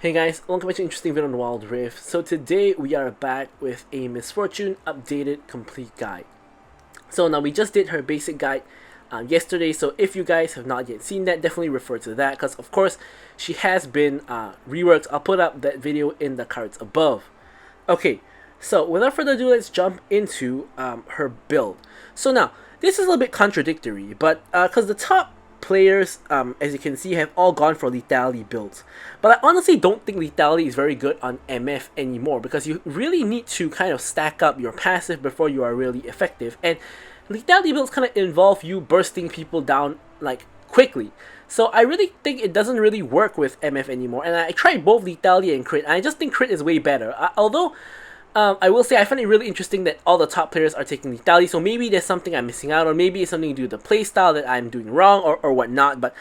Hey guys, welcome back to an interesting video on Wild Rift. So today we are back with a Miss Fortune updated complete guide. So now we just did her basic guide yesterday, so if you guys have not yet seen that, definitely refer to that because of course she has been reworked. I'll put up that video in the cards above. Okay, so without further ado, let's jump into her build. So now, this is a little bit contradictory, but because the top players, as you can see, have all gone for lethality builds. But I honestly don't think lethality is very good on MF anymore because you really need to kind of stack up your passive before you are really effective. And lethality builds kind of involve you bursting people down like quickly. So I really think it doesn't really work with MF anymore. And I tried both lethality and crit, and I just think crit is way better. Although I will say I find it really interesting that all the top players are taking lethality, so maybe there's something I'm missing out on, maybe it's something to do with the playstyle that I'm doing wrong or whatnot, but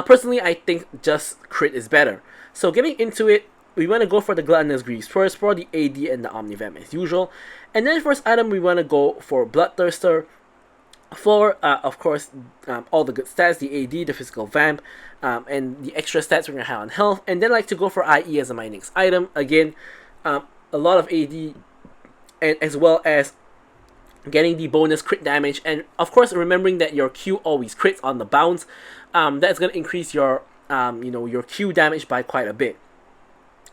personally I think just crit is better. So getting into it, we want to go for the Gluttonous Greaves first for the AD and the Omnivamp as usual, and then first item we want to go for Bloodthirster for, of course, all the good stats, the AD, the physical vamp, and the extra stats we're going to have on health, and then like to go for IE as my next item, again, a lot of AD, and as well as getting the bonus crit damage, and of course remembering that your Q always crits on the bounce. That's going to increase your your Q damage by quite a bit.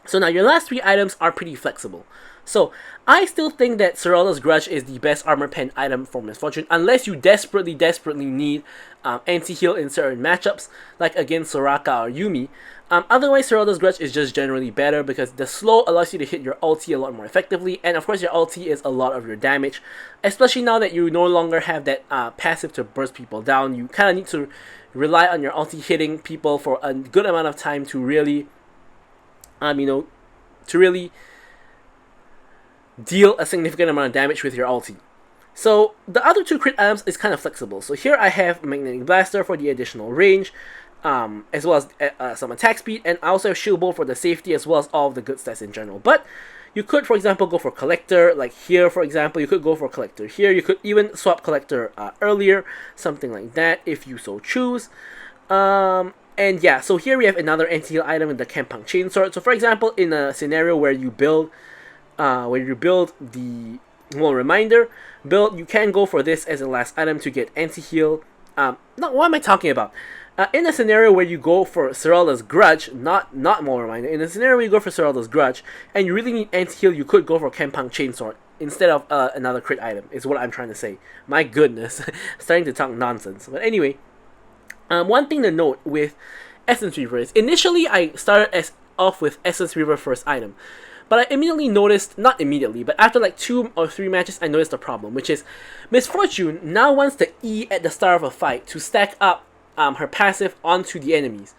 So now your last three items are pretty flexible. So I still think that Serala's Grudge is the best armor pen item for Miss Fortune, unless you desperately need anti-heal in certain matchups, like against Soraka or Yumi. Otherwise, Serala's Grudge is just generally better because the slow allows you to hit your ulti a lot more effectively, and of course your ulti is a lot of your damage, especially now that you no longer have that passive to burst people down. You kind of need to rely on your ulti hitting people for a good amount of time to really, to really deal a significant amount of damage with your ulti. So the other two crit items is kind of flexible. So here I have Magnetic Blaster for the additional range, as well as some attack speed, and I also have Shield Bolt for the safety as well as all of the good stats in general. But you could, for example, go for Collector, like here for example, you could go for Collector here, you could even swap Collector earlier, something like that if you so choose. And yeah, so here we have another anti-heal item in the Kempang Chainsword. So for example, in a scenario where you build the reminder build, you can go for this as a last item to get anti-heal. What am I talking about? In a scenario where you go for Serala's Grudge, not more reminder, in a scenario where you go for Serala's Grudge and you really need anti-heal, you could go for Kempang Chainsword instead of another crit item, is what I'm trying to say. My goodness, starting to talk nonsense. But anyway, one thing to note with Essence Reaver is initially I started off with Essence Reaver first item. But I immediately noticed, not immediately, but after like 2 or 3 matches, I noticed a problem, which is Miss Fortune now wants to E at the start of a fight to stack up her passive onto the enemies.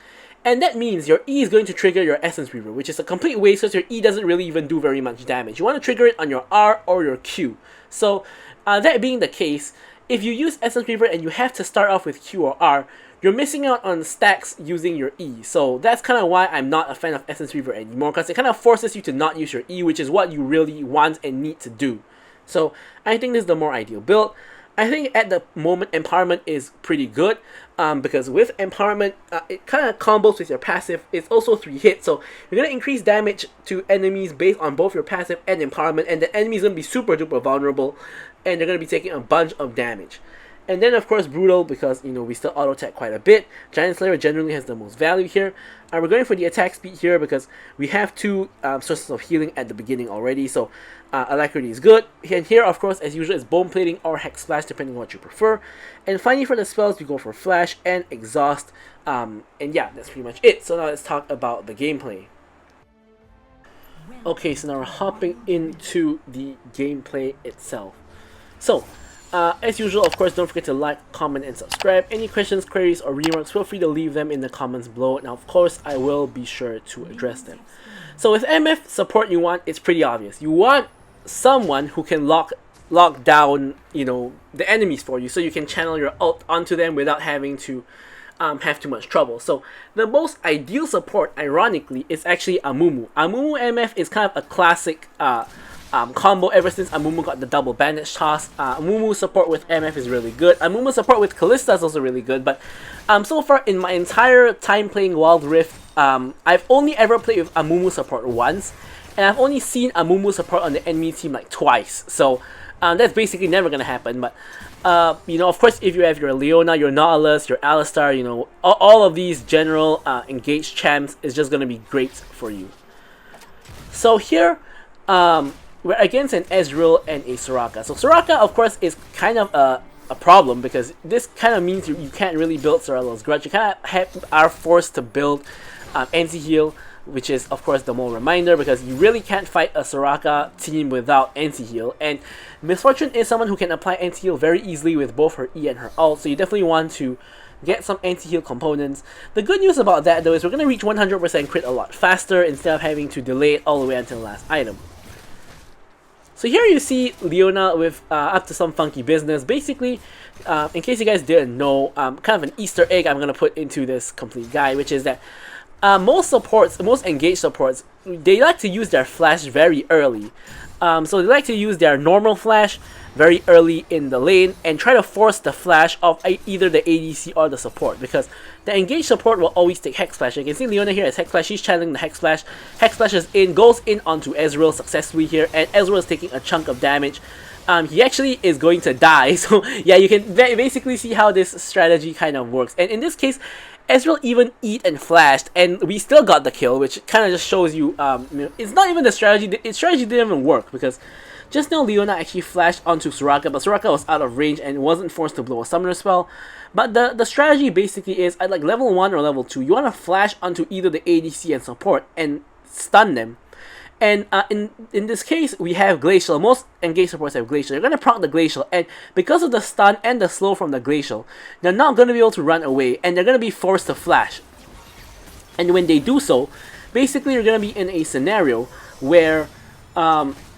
And that means your E is going to trigger your Essence Reaver, which is a complete waste because your E doesn't really even do very much damage. You want to trigger it on your R or your Q. So that being the case, if you use Essence Reaver and you have to start off with Q or R, you're missing out on stacks using your E. So that's kind of why I'm not a fan of Essence Reaver anymore, because it kind of forces you to not use your E, which is what you really want and need to do. So I think this is the more ideal build. I think at the moment Empowerment is pretty good, because with Empowerment, it kind of combos with your passive. It's also 3 hits, so you're going to increase damage to enemies based on both your passive and Empowerment, and the enemy's going to be super duper vulnerable, and they're going to be taking a bunch of damage. And then of course Brutal, because we still auto attack quite a bit. Giant Slayer generally has the most value here. And we're going for the attack speed here because we have 2 sources of healing at the beginning already. So Alacrity is good. And here of course as usual is Bone Plating or Hex Splash depending on what you prefer. And finally for the spells we go for Flash and Exhaust. And yeah, that's pretty much it. So now let's talk about the gameplay. Okay, so now we're hopping into the gameplay itself. So as usual, of course, don't forget to like, comment, and subscribe. Any questions, queries, or remarks, feel free to leave them in the comments below. Now, of course, I will be sure to address them. So with MF support you want, it's pretty obvious. You want someone who can lock down, the enemies for you, so you can channel your ult onto them without having to have too much trouble. So the most ideal support, ironically, is actually Amumu. Amumu MF is kind of a classic combo ever since Amumu got the double bandage toss. Amumu support with MF is really good. Amumu support with Kalista is also really good. But so far in my entire time playing Wild Rift, I've only ever played with Amumu support once, and I've only seen Amumu support on the enemy team like twice. So that's basically never gonna happen. But you know, of course, if you have your Leona, your Nautilus, your Alistar, you know, all of these general engaged champs is just gonna be great for you. So here, we're against an Ezreal and a Soraka. So Soraka, of course, is kind of a problem because this kind of means you can't really build Soraka's Grudge. You kind of are forced to build anti-heal, which is, of course, the more reminder because you really can't fight a Soraka team without anti-heal. And Miss Fortune is someone who can apply anti-heal very easily with both her E and her ult, so you definitely want to get some anti-heal components. The good news about that, though, is we're going to reach 100% crit a lot faster instead of having to delay it all the way until the last item. So here you see Leona with up to some funky business. Basically, in case you guys didn't know, kind of an Easter egg I'm going to put into this complete guide, which is that most engaged supports, they like to use their flash very early. So they like to use their normal flash very early in the lane and try to force the flash of either the ADC or the support, because the engaged support will always take Hex Flash. You can see Leona here as Hex Flash, she's channeling the Hex Flash. Hex Flash is in, goes in onto Ezreal successfully here, and Ezreal is taking a chunk of damage. He actually is going to die, so yeah, you can basically see how this strategy kind of works. And in this case, Ezreal even eat and flashed, and we still got the kill, which kind of just shows you, it's not even the strategy. Its strategy didn't even work because just now Leona actually flashed onto Soraka, but Soraka was out of range and wasn't forced to blow a summoner spell. But the strategy basically is at like level 1 or level 2, you want to flash onto either the ADC and support and stun them. And in this case, we have Glacial. Most engaged supports have Glacial. You're going to proc the Glacial, and because of the stun and the slow from the Glacial, they're not going to be able to run away, and they're going to be forced to flash. And when they do so, basically you're going to be in a scenario where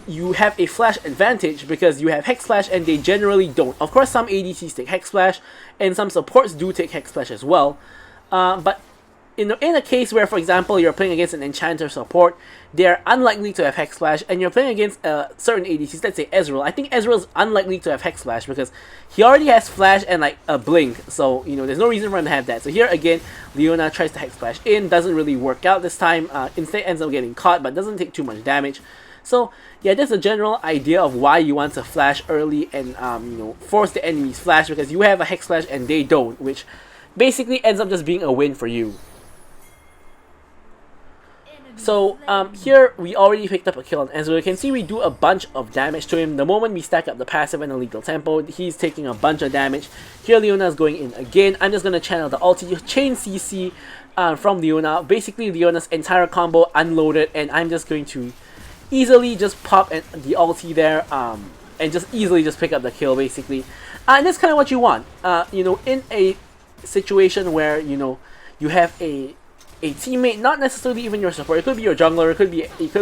you have a flash advantage because you have Hex Flash and they generally don't. Of course, some ADCs take Hex Flash, and some supports do take Hex Flash as well. But in a case where, for example, you're playing against an Enchanter support, they are unlikely to have Hex Flash, and you're playing against certain ADCs, let's say Ezreal. I think Ezreal is unlikely to have Hex Flash because he already has Flash and like a Blink, so you know there's no reason for him to have that. So here again, Leona tries to Hex Flash in, doesn't really work out this time. Instead ends up getting caught, but doesn't take too much damage. So yeah, that's a general idea of why you want to flash early and you know, force the enemy's flash, because you have a Hex Flash and they don't, which basically ends up just being a win for you. So here we already picked up a kill on Ezreal. You can see we do a bunch of damage to him. The moment we stack up the passive and the lethal tempo, he's taking a bunch of damage. Here Leona is going in again. I'm just going to channel the ulti, chain CC from Leona. Basically Leona's entire combo unloaded, and I'm just going to easily just pop the ulti there and just easily just pick up the kill basically. And that's kind of what you want. You know, in a situation where, you know, you have a teammate, not necessarily even your support, it could be your jungler, it could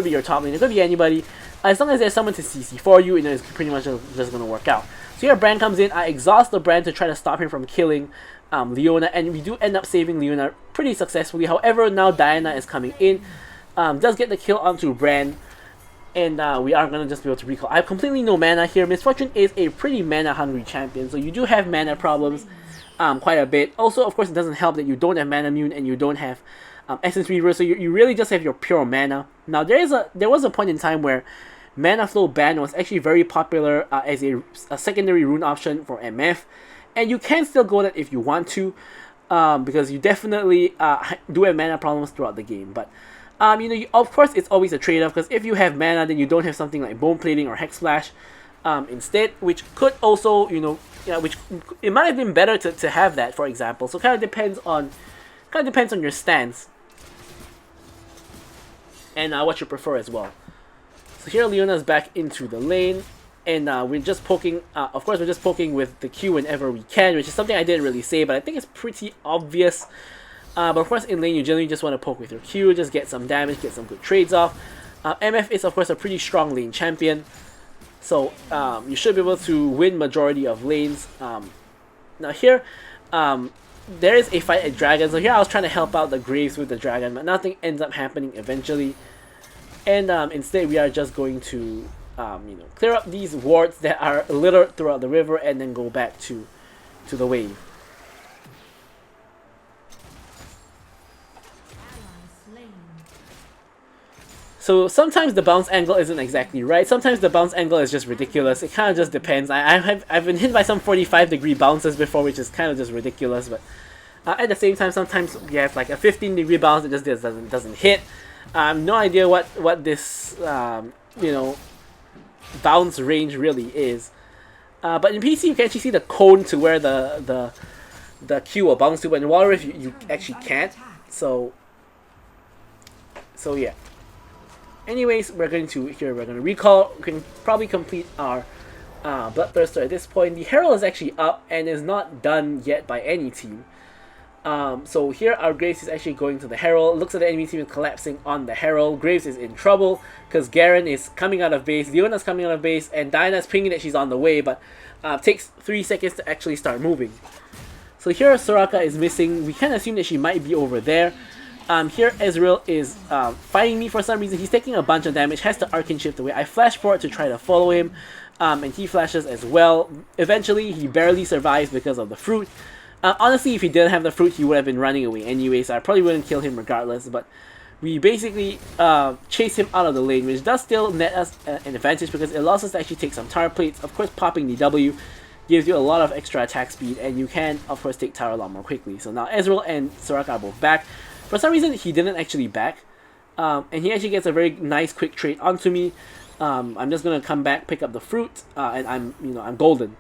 be your top lane, it could be anybody. As long as there's someone to CC for you, you know, it's pretty much just gonna work out. So here Brand comes in, I exhaust the Brand to try to stop him from killing Leona, and we do end up saving Leona pretty successfully. However, now Diana is coming in, does get the kill onto Brand, and we are gonna just be able to recall. I have completely no mana here. Miss Fortune is a pretty mana hungry champion, so you do have mana problems quite a bit. Also, of course, it doesn't help that you don't have Mana Mune and you don't have Essence Reaver, so you really just have your pure mana. Now there was a point in time where Mana Flow Ban was actually very popular as a secondary rune option for MF, and you can still go that if you want to, because you definitely do have mana problems throughout the game. But you know, of course, it's always a trade-off, because if you have mana, then you don't have something like Bone Plating or Hex Flash instead, which could also, you know, which it might have been better to have that, for example. So kind of depends on your stance and what you prefer as well. So here Leona's back into the lane, and we're just poking. Of course, we're just poking with the Q whenever we can, which is something I didn't really say, but I think it's pretty obvious. But of course, in lane you generally just want to poke with your Q, just get some damage, get some good trades off. MF is of course a pretty strong lane champion, so you should be able to win majority of lanes. Now here, there is a fight at Dragon, so here I was trying to help out the Graves with the Dragon, but nothing ends up happening eventually. And instead we are just going to clear up these wards that are littered throughout the river, and then go back to the wave. So sometimes the bounce angle isn't exactly right. Sometimes the bounce angle is just ridiculous. It kind of just depends. I've been hit by some 45-degree bounces before, which is kind of just ridiculous. But at the same time, sometimes you have like a 15-degree bounce that just doesn't hit. No idea what this bounce range really is. But in PC, you can actually see the cone to where the Q will bounce to. But in Water Rift, you actually can't. So yeah. Anyways, we're going to recall. We can probably complete our Bloodthirster at this point. The Herald is actually up and is not done yet by any team. So here our Graves is actually going to the Herald. Looks at the enemy team is collapsing on the Herald. Graves is in trouble because Garen is coming out of base, Leona's coming out of base, and Diana's pinging that she's on the way, but takes 3 seconds to actually start moving. So here Soraka is missing. We can assume that she might be over there. Here Ezreal is fighting me for some reason. He's taking a bunch of damage, has to Arcane Shift away. I flash forward to try to follow him, and he flashes as well. Eventually, he barely survives because of the fruit. Honestly, if he didn't have the fruit, he would have been running away anyway, so I probably wouldn't kill him regardless, but we basically chase him out of the lane, which does still net us an advantage because it allows us to actually take some tower plates. Of course, popping the W gives you a lot of extra attack speed, and you can, of course, take tower a lot more quickly. So now Ezreal and Soraka are both back. For some reason, he didn't actually back, and he actually gets a very nice quick trade onto me. I'm just gonna come back, pick up the fruit, and I'm golden.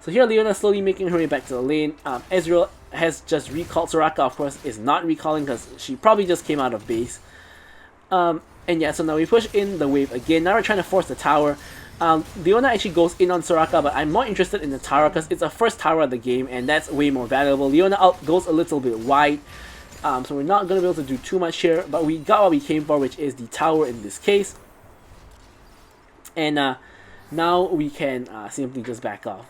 So here Leona slowly making her way back to the lane. Ezreal has just recalled. Soraka, of course, is not recalling because she probably just came out of base. And yeah, so now we push in the wave again. Now we're trying to force the tower. Leona actually goes in on Soraka, but I'm more interested in the tower because it's the first tower of the game, and that's way more valuable. Leona goes a little bit wide. So we're not going to be able to do too much here, but we got what we came for, which is the tower in this case. And now we can simply just back off.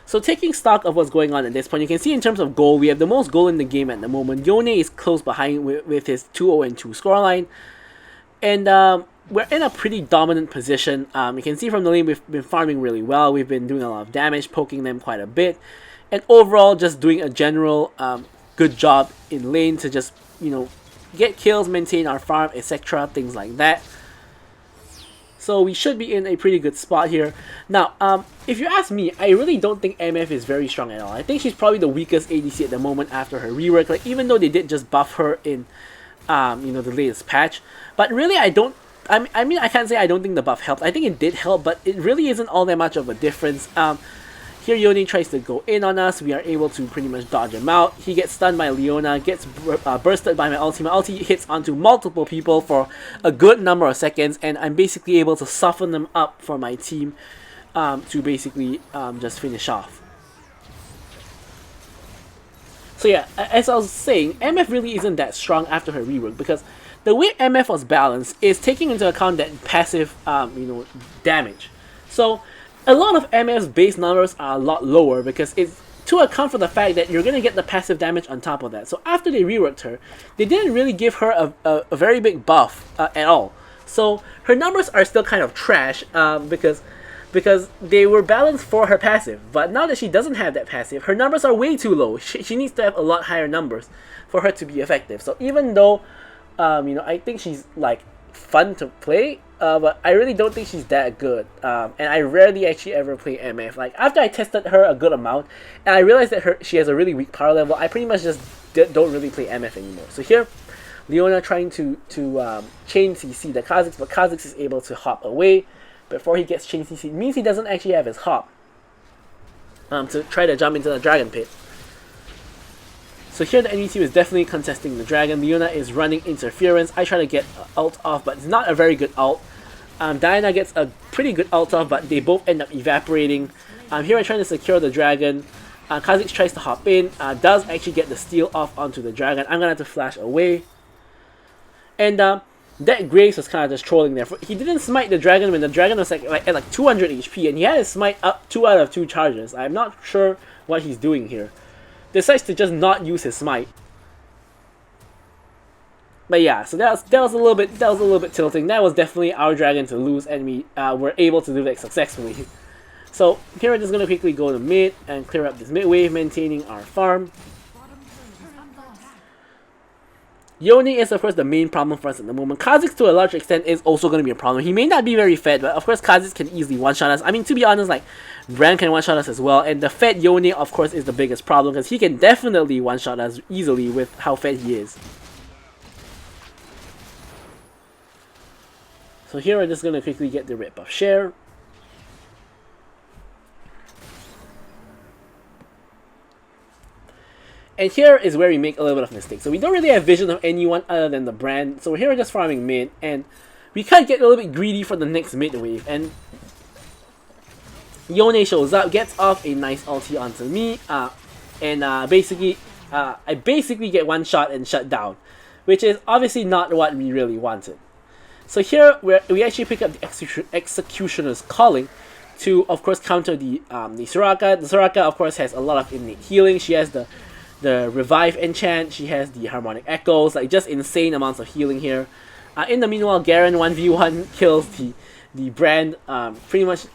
So taking stock of what's going on at this point, you can see in terms of goal, we have the most goal in the game at the moment. Yone is close behind with his 2-0-2 scoreline. And we're in a pretty dominant position. You can see from the lane we've been farming really well. We've been doing a lot of damage, poking them quite a bit. And overall, just doing a general good job in lane to just, get kills, maintain our farm, etc. Things like that. So we should be in a pretty good spot here. Now, if you ask me, I really don't think MF is very strong at all. I think she's probably the weakest ADC at the moment after her rework. Like, even though they did just buff her in, the latest patch. But really, I can't say I don't think the buff helped. I think it did help, but it really isn't all that much of a difference. Here Yone tries to go in on us. We are able to pretty much dodge him out. He gets stunned by Leona, gets bursted by my ulti. My ulti hits onto multiple people for a good number of seconds, and I'm basically able to soften them up for my team to basically just finish off. So yeah, as I was saying, MF really isn't that strong after her rework because the way MF was balanced is taking into account that passive damage. So a lot of MF's base numbers are a lot lower because it's to account for the fact that you're going to get the passive damage on top of that. So after they reworked her, they didn't really give her a very big buff at all. So her numbers are still kind of trash because they were balanced for her passive. But now that she doesn't have that passive, her numbers are way too low. She needs to have a lot higher numbers for her to be effective. So even though, I think she's like fun to play, but I really don't think she's that good, and I rarely actually ever play MF. Like, after I tested her a good amount, and I realized that she has a really weak power level, I pretty much just don't really play MF anymore. So here, Leona trying to chain CC the Kha'Zix, but Kha'Zix is able to hop away before he gets chain CC. It means he doesn't actually have his hop to try to jump into the Dragon Pit. So here the enemy team is definitely contesting the dragon. Leona is running interference. I try to get ult off, but it's not a very good ult. Diana gets a pretty good ult off, but they both end up evaporating. Here I'm trying to secure the dragon. Kha'Zix tries to hop in, does actually get the steal off onto the dragon. I'm gonna have to flash away. And that Graves was kind of just trolling there. He didn't smite the dragon when the dragon was at 200 HP, and he had his smite up 2 out of 2 charges. I'm not sure what he's doing here. Decides to just not use his smite. But yeah, so that was a little bit tilting. That was definitely our dragon to lose, and we were able to do that successfully. So here we're just gonna quickly go to mid and clear up this mid wave, maintaining our farm. Yone is of course the main problem for us at the moment. Kha'Zix to a large extent is also going to be a problem. He may not be very fed, but of course Kha'Zix can easily one-shot us. I mean, to be honest, like, Bran can one-shot us as well, and the fed Yone of course is the biggest problem because he can definitely one-shot us easily with how fed he is. So here we're just going to quickly get the red buff share. And here is where we make a little bit of mistake. So we don't really have vision of anyone other than the brand. So here we're just farming mid, and we kind of get a little bit greedy for the next mid wave. And Yone shows up, gets off a nice ulti onto me, and I basically get one shot and shut down, which is obviously not what we really wanted. So here we actually pick up the Executioner's Calling to, of course, counter the Soraka. The Soraka, of course, has a lot of innate healing. She has the Revive enchant, she has the Harmonic Echoes, like just insane amounts of healing here. In the meanwhile, Garen 1v1 kills the Brand, pretty much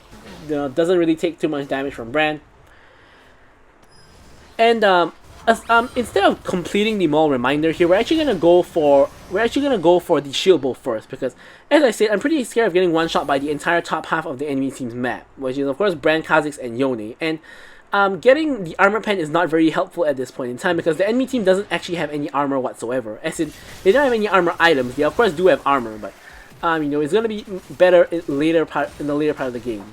doesn't really take too much damage from Brand. And instead of completing the Maul Reminder here, we're actually gonna go for the Shield Bow first, because as I said, I'm pretty scared of getting one shot by the entire top half of the enemy team's map, which is of course Brand, Kha'Zix, and Yone. And getting the armor pen is not very helpful at this point in time because the enemy team doesn't actually have any armor whatsoever. As in, they don't have any armor items. They of course do have armor, but it's gonna be better in the later part of the game.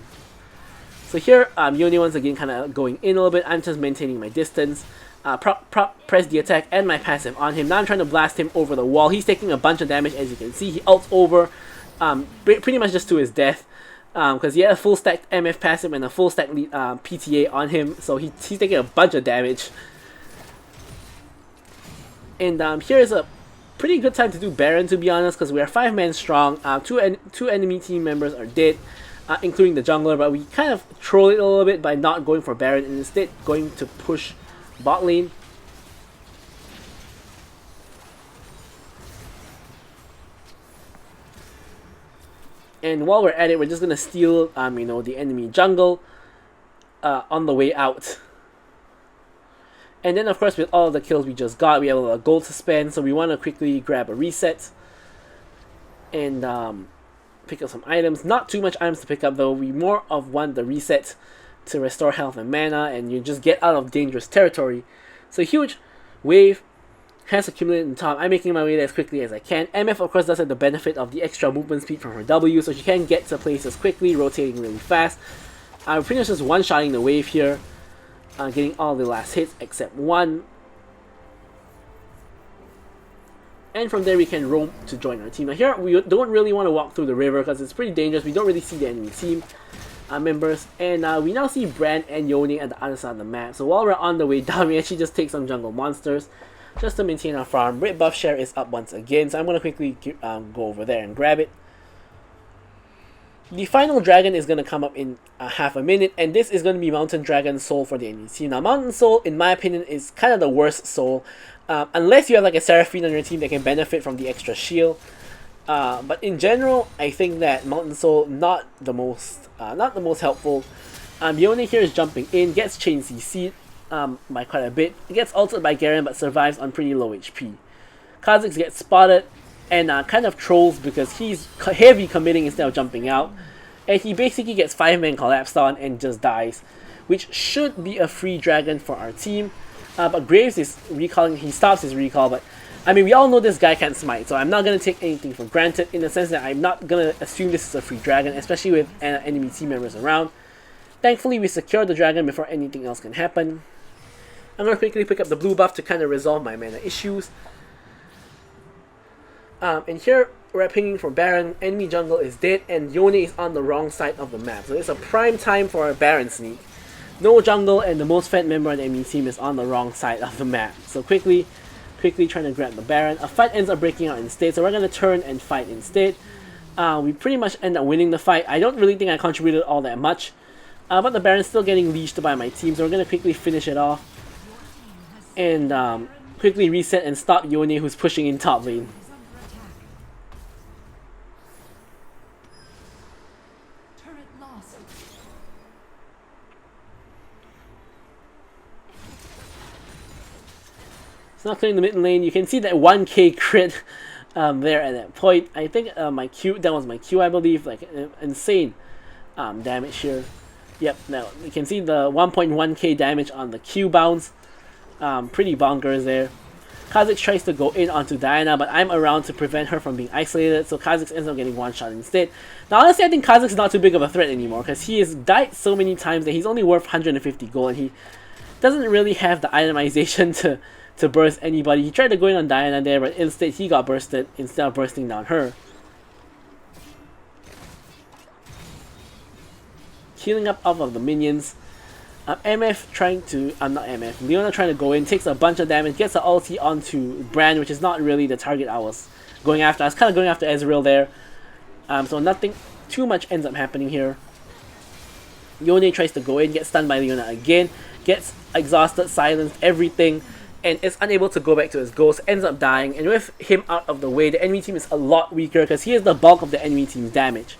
So here, Yone once again kind of going in a little bit. I'm just maintaining my distance. Press the attack and my passive on him. Now I'm trying to blast him over the wall. He's taking a bunch of damage, as you can see. He ults over, pretty much just to his death. Because he had a full stack MF passive and a full stack PTA on him, so he's taking a bunch of damage. And here is a pretty good time to do Baron, to be honest, because we are 5 men strong. Two enemy team members are dead, including the jungler, but we kind of troll it a little bit by not going for Baron and instead going to push bot lane. And while we're at it, we're just gonna steal, the enemy jungle on the way out. And then, of course, with all of the kills we just got, we have a lot of gold to spend, so we want to quickly grab a reset and pick up some items. Not too much items to pick up, though. We more of want the reset to restore health and mana, and you just get out of dangerous territory. So huge wave has accumulated in top. I'm making my way there as quickly as I can. MF of course does have the benefit of the extra movement speed from her W, so she can get to places quickly, rotating really fast. I'm pretty much just one-shotting the wave here, getting all the last hits except one. And from there we can roam to join our team. Now here we don't really want to walk through the river because it's pretty dangerous. We don't really see the enemy team members. And we now see Bran and Yone at the other side of the map. So while we're on the way down, we actually just take some jungle monsters just to maintain our farm. Red buff share is up once again, so I'm going to quickly go over there and grab it. The final dragon is going to come up in half a minute, and this is going to be Mountain Dragon Soul for the enemy team. Now, Mountain Soul, in my opinion, is kind of the worst soul, unless you have like a Seraphine on your team that can benefit from the extra shield. But in general, I think that Mountain Soul not the most helpful. Yone here is jumping in, gets chain CC'd by quite a bit. It gets ulted by Garen but survives on pretty low HP. Kha'Zix gets spotted and kind of trolls because he's heavy committing instead of jumping out. And he basically gets 5-man collapsed on and just dies, which should be a free dragon for our team. But Graves is recalling, he stops his recall, but I mean, we all know this guy can't smite, so I'm not going to take anything for granted in the sense that I'm not going to assume this is a free dragon, especially with enemy team members around. Thankfully, we secured the dragon before anything else can happen. I'm going to quickly pick up the blue buff to kind of resolve my mana issues. And here, we're pinging for Baron. Enemy jungle is dead, and Yone is on the wrong side of the map. So it's a prime time for a Baron sneak. No jungle, and the most fed member on the enemy team is on the wrong side of the map. So quickly trying to grab the Baron. A fight ends up breaking out instead, so we're going to turn and fight instead. We pretty much end up winning the fight. I don't really think I contributed all that much. But the Baron's still getting leashed by my team, so we're going to quickly finish it off. And quickly reset and stop Yone, who's pushing in top lane. not clearing the mid lane. You can see that 1k crit there at that point. I think my Q, that was my Q, I believe, like insane damage here. Yep, now you can see the 1.1k damage on the Q bounce. Pretty bonkers there. Kha'Zix tries to go in onto Diana, but I'm around to prevent her from being isolated, so Kha'Zix ends up getting one shot instead. Now honestly, I think Kha'Zix is not too big of a threat anymore, because he has died so many times that he's only worth 150 gold, and he doesn't really have the itemization to burst anybody. He tried to go in on Diana there, but instead he got bursted instead of bursting down her. Healing up off of the minions. MF trying to, not MF, Leona trying to go in, takes a bunch of damage, gets an ulti onto Brand, which is not really the target I was going after. I was kind of going after Ezreal there. So nothing too much ends up happening here. Yone tries to go in, gets stunned by Leona again, gets exhausted, silenced, everything, and is unable to go back to his ghost, ends up dying, and with him out of the way, the enemy team is a lot weaker because he is the bulk of the enemy team's damage,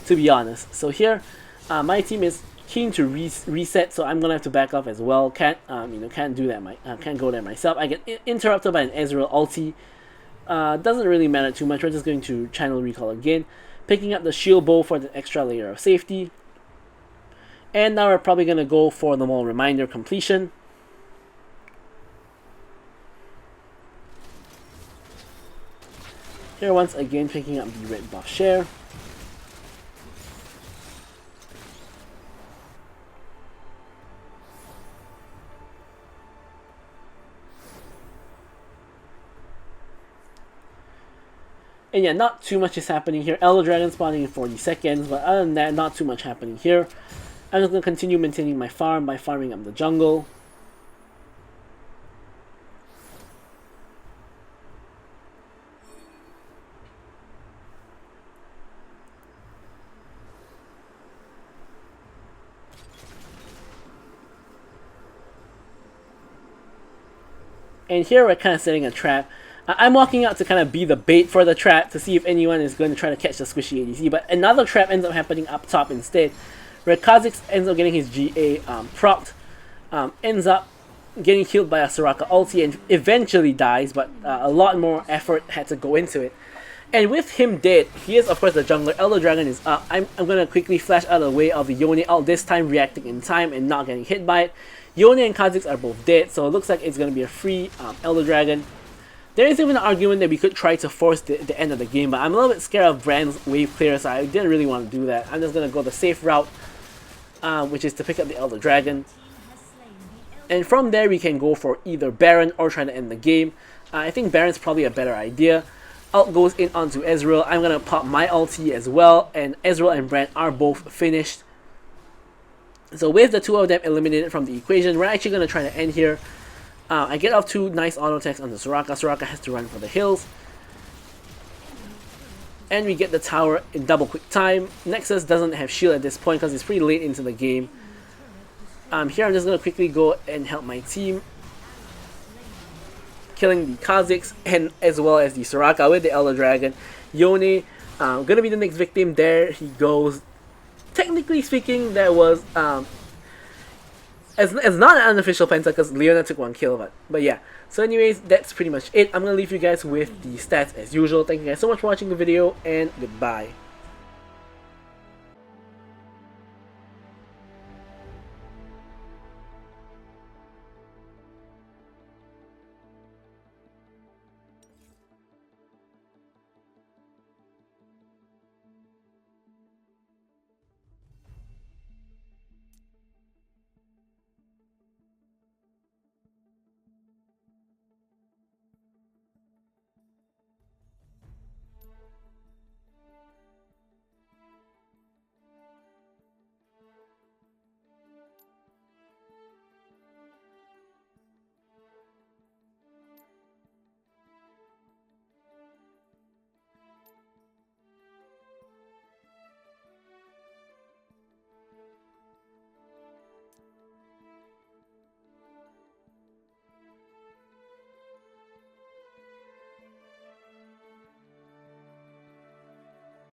to be honest. So here, my team is keen to reset, so I'm gonna have to back off as well. Can't do that. Can't go there myself. I get interrupted by an Ezreal ulti. Doesn't really matter too much. We're just going to channel recall again, picking up the shield bow for the extra layer of safety. And now we're probably gonna go for the Maul Reminder completion. Here once again picking up the red buff share. And yeah, not too much is happening here. Elder Dragon spawning in 40 seconds, but other than that, not too much happening here. I'm just going to continue maintaining my farm by farming up the jungle. And here we're kind of setting a trap. I'm walking out to kind of be the bait for the trap to see if anyone is going to try to catch the squishy ADC, but another trap ends up happening up top instead, where Kha'Zix ends up getting his GA procced, ends up getting killed by a Soraka ulti and eventually dies, but a lot more effort had to go into it. And with him dead, he is of course the jungler. Elder Dragon is up. I'm going to quickly flash out of the way of the Yone ult, this time reacting in time and not getting hit by it. Yone and Kha'Zix are both dead, so it looks like it's going to be a free Elder Dragon. There is even an argument that we could try to force the end of the game, but I'm a little bit scared of Brand's wave clear, so I didn't really want to do that. I'm just going to go the safe route, which is to pick up the Elder Dragon. And from there we can go for either Baron or try to end the game. I think Baron's probably a better idea. Ult goes in onto Ezreal. I'm going to pop my ulti as well, and Ezreal and Brand are both finished. So with the two of them eliminated from the equation, we're actually going to try to end here. I get off two nice auto attacks on the Soraka. Soraka has to run for the hills. And we get the tower in double quick time. Nexus doesn't have shield at this point because it's pretty late into the game. Here I'm just going to quickly go and help my team, killing the Kha'Zix and as well as the Soraka with the Elder Dragon. Yone gonna be the next victim. There he goes. Technically speaking, that was it's not an unofficial penta because Leona took one kill, but yeah. So anyways, that's pretty much it. I'm gonna leave you guys with the stats as usual. Thank you guys so much for watching the video, and goodbye.